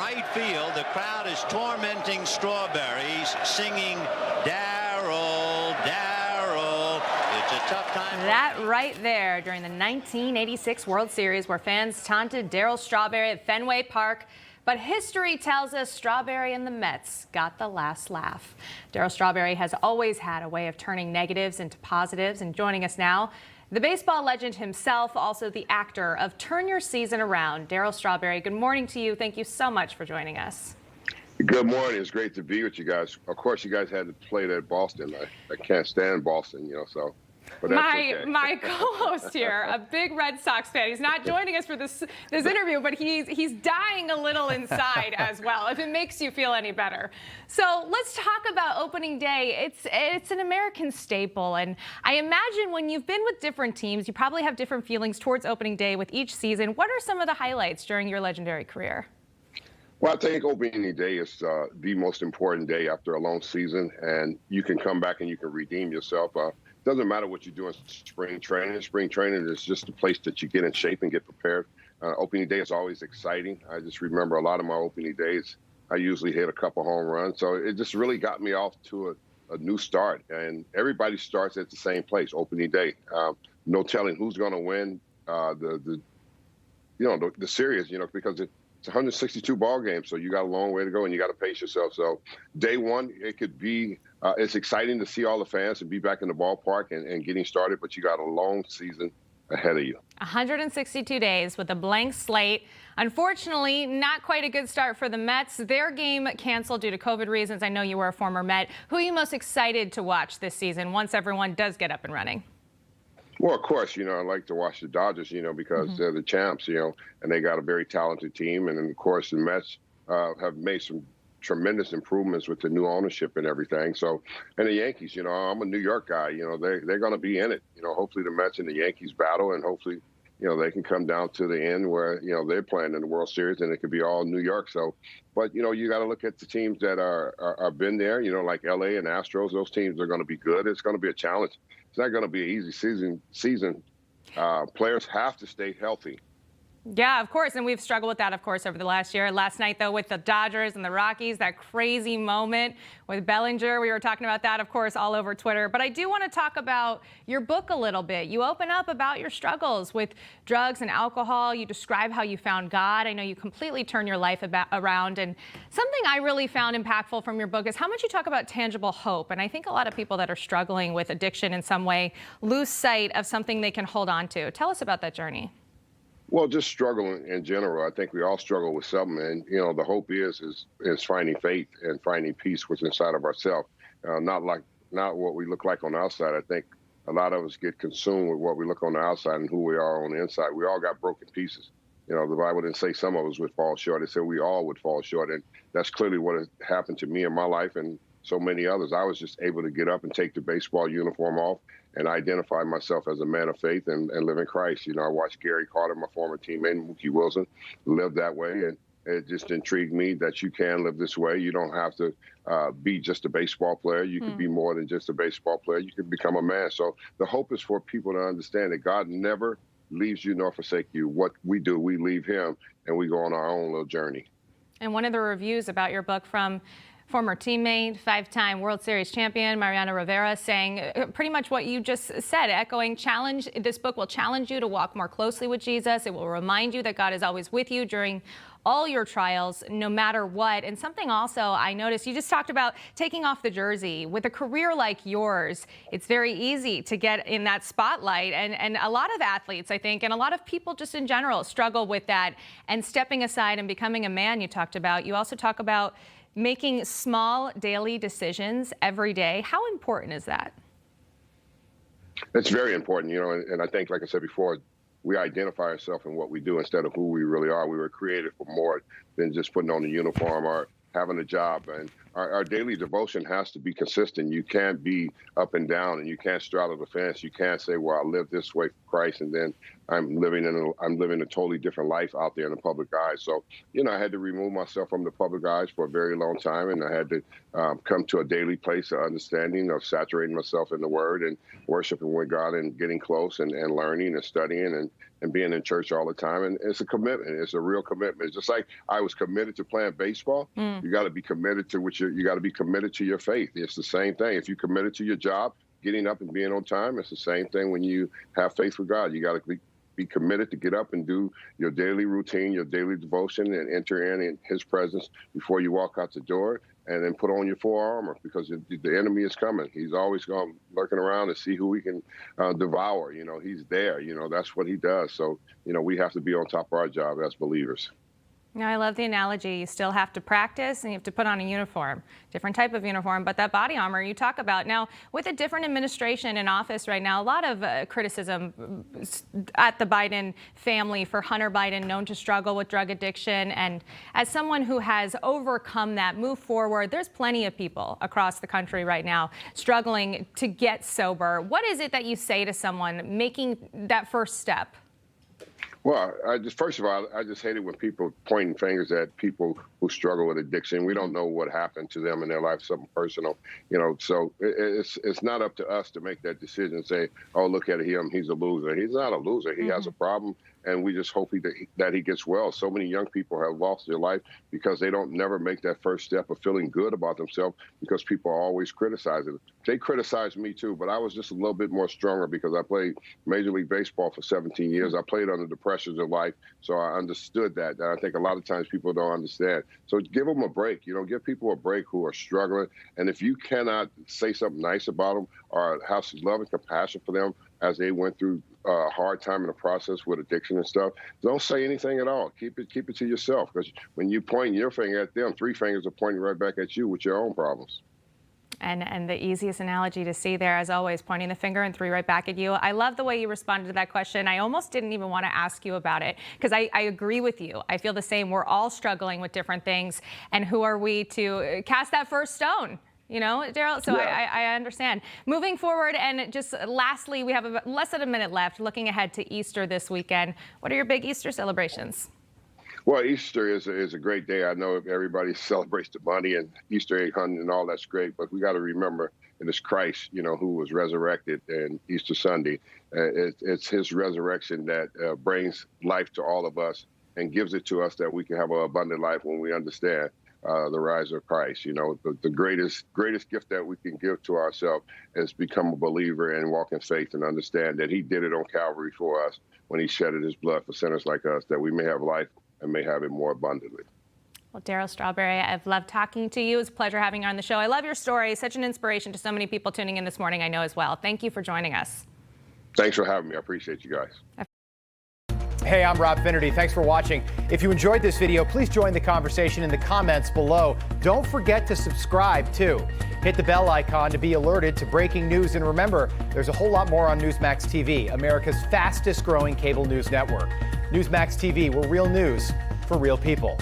right field. The crowd is tormenting Strawberries, singing Darryl, Darryl. It's a tough time. That right there during the 1986 World Series, where fans taunted Darryl Strawberry at Fenway Park. But history tells us Strawberry and the Mets got the last laugh. Darryl Strawberry has always had a way of turning negatives into positives, and joining us now, the baseball legend himself, also the actor of Turn Your Season Around, Darryl Strawberry. Good morning to you. Thank you so much for joining us. Good morning. It's great to be with you guys. Of course, you guys had to play at Boston. I can't stand Boston, so. But that's okay. My co-host here, a big Red Sox fan. He's not joining us for this interview, but he's dying a little inside as well, if it makes you feel any better. So let's talk about opening day. It's an American staple, and I imagine when you've been with different teams, you probably have different feelings towards opening day with each season. What are some of the highlights during your legendary career? Well, I think opening day is the most important day after a long season, and you can come back and you can redeem yourself. Doesn't matter what you do in spring training. Spring training is just a place that you get in shape and get prepared. Opening day is always exciting. I just remember a lot of my opening days, I usually hit a couple home runs. So it just really got me off to a new start. And everybody starts at the same place, opening day. No telling who's going to win the series, because it's 162 ball games, so you got a long way to go, and you got to pace yourself. So day one, it could be it's exciting to see all the fans and be back in the ballpark and getting started, but you got a long season ahead of you. 162 days with a blank slate. Unfortunately, not quite a good start for the Mets. Their game canceled due to COVID reasons. I know you were a former Met. Who are you most excited to watch this season once everyone does get up and running? Well, of course, I like to watch the Dodgers, because they're the champs, and they got a very talented team. And then, of course, the Mets have made some tremendous improvements with the new ownership and everything. So, and the Yankees, I'm a New York guy, they're going to be in it. Hopefully the Mets and the Yankees battle, and hopefully, they can come down to the end where, they're playing in the World Series and it could be all New York. So, but, you got to look at the teams that are been there, like LA and Astros. Those teams are going to be good. It's going to be a challenge. It's not going to be an easy season. Players have to stay healthy. Yeah, of course, and we've struggled with that, of course, over the last year. Last night, though, with the Dodgers and the Rockies, that crazy moment with Bellinger, we were talking about that, of course, all over Twitter. But I do want to talk about your book a little bit. You open up about your struggles with drugs and alcohol. You describe how you found God. I know you completely turn your life around. And something I really found impactful from your book is how much you talk about tangible hope. And I think a lot of people that are struggling with addiction in some way lose sight of something they can hold on to. Tell us about that journey. Well, just struggling in general. I think we all struggle with something, and the hope is finding faith and finding peace within inside of ourselves. Not what we look like on the outside. I think a lot of us get consumed with what we look on the outside and who we are on the inside. We all got broken pieces. The Bible didn't say some of us would fall short. It said we all would fall short, and that's clearly what has happened to me in my life and so many others. I was just able to get up and take the baseball uniform off and identify myself as a man of faith and live in Christ. I watched Gary Carter, my former teammate, and Mookie Wilson, live that way. And it just intrigued me that you can live this way. You don't have to be just a baseball player. You can be more than just a baseball player. You can become a man. So the hope is for people to understand that God never leaves you nor forsake you. What we do, we leave him, and we go on our own little journey. And one of the reviews about your book from former teammate, five-time World Series champion, Mariano Rivera, saying pretty much what you just said, echoing challenge. This book will challenge you to walk more closely with Jesus. It will remind you that God is always with you during all your trials, no matter what. And something also I noticed, you just talked about taking off the jersey. With a career like yours, it's very easy to get in that spotlight. And a lot of athletes, I think, and a lot of people just in general struggle with that and stepping aside and becoming a man you talked about. You also talk about making small daily decisions every day. How important is that? It's very important, and I think, like I said before, we identify ourselves in what we do instead of who we really are. We were created for more than just putting on the uniform or having a job. And our daily devotion has to be consistent. You can't be up and down, and you can't straddle the fence. You can't say, well, I live this way for Christ, and then I'm living a totally different life out there in the public eye. So, I had to remove myself from the public eyes for a very long time, and I had to come to a daily place of understanding, of saturating myself in the Word and worshiping with God and getting close and learning and studying and being in church all the time. And it's a commitment. It's a real commitment. It's just like I was committed to playing baseball. You got to be committed to you got to be committed to your faith. It's the same thing. If you're committed to your job, getting up and being on time, it's the same thing when you have faith with God. You got to be committed to get up and do your daily routine, your daily devotion, and enter in His presence before you walk out the door, and then put on your full armor, because the enemy is coming. He's always lurking around to see who he can devour. He's there. That's what he does. So, we have to be on top of our job as believers. I love the analogy. You still have to practice and you have to put on a uniform, different type of uniform, but that body armor you talk about. Now, with a different administration in office right now, a lot of criticism at the Biden family for Hunter Biden, known to struggle with drug addiction. And as someone who has overcome that, moved forward, there's plenty of people across the country right now struggling to get sober. What is it that you say to someone making that first step? Well, first of all, I just hate it when people pointing fingers at people who struggle with addiction. We don't know what happened to them in their life, something personal, so it's not up to us to make that decision and say, oh, look at him, he's a loser. He's not a loser. He has a problem, and we just hope that he gets well. So many young people have lost their life because they don't never make that first step of feeling good about themselves, because people are always criticizing. They criticized me too, but I was just a little bit more stronger because I played Major League Baseball for 17 years. I played under the pressures of life, so I understood that. And I think a lot of times people don't understand. So give them a break. Give people a break who are struggling. And if you cannot say something nice about them or have some love and compassion for them as they went through a hard time in the process with addiction and stuff, don't say anything at all. Keep it to yourself, because when you point your finger at them, 3 fingers are pointing right back at you with your own problems. And the easiest analogy to see there, as always, pointing the finger and 3 right back at you. I love the way you responded to that question. I almost didn't even want to ask you about it, because I agree with you. I feel the same. We're all struggling with different things. And who are we to cast that first stone? Darryl, so yeah. I understand. Moving forward, and just lastly, we have less than a minute left, looking ahead to Easter this weekend. What are your big Easter celebrations? Well, Easter is a great day. I know everybody celebrates the bunny and Easter egg hunting and all that's great, but we got to remember it is Christ, who was resurrected in Easter Sunday. It's His resurrection that brings life to all of us and gives it to us that we can have an abundant life when we understand the rise of Christ. The greatest gift that we can give to ourselves is become a believer and walk in faith and understand that He did it on Calvary for us when He shedded His blood for sinners like us, that we may have life and may have it more abundantly. Well, Darryl Strawberry, I've loved talking to you. It's a pleasure having you on the show. I love your story. Such an inspiration to so many people tuning in this morning, I know as well. Thank you for joining us. Thanks for having me. I appreciate you guys. Hey, I'm Rob Finnerty. Thanks for watching. If you enjoyed this video, please join the conversation in the comments below. Don't forget to subscribe, too. Hit the bell icon to be alerted to breaking news. And remember, there's a whole lot more on Newsmax TV, America's fastest growing cable news network. Newsmax TV, we're real news for real people.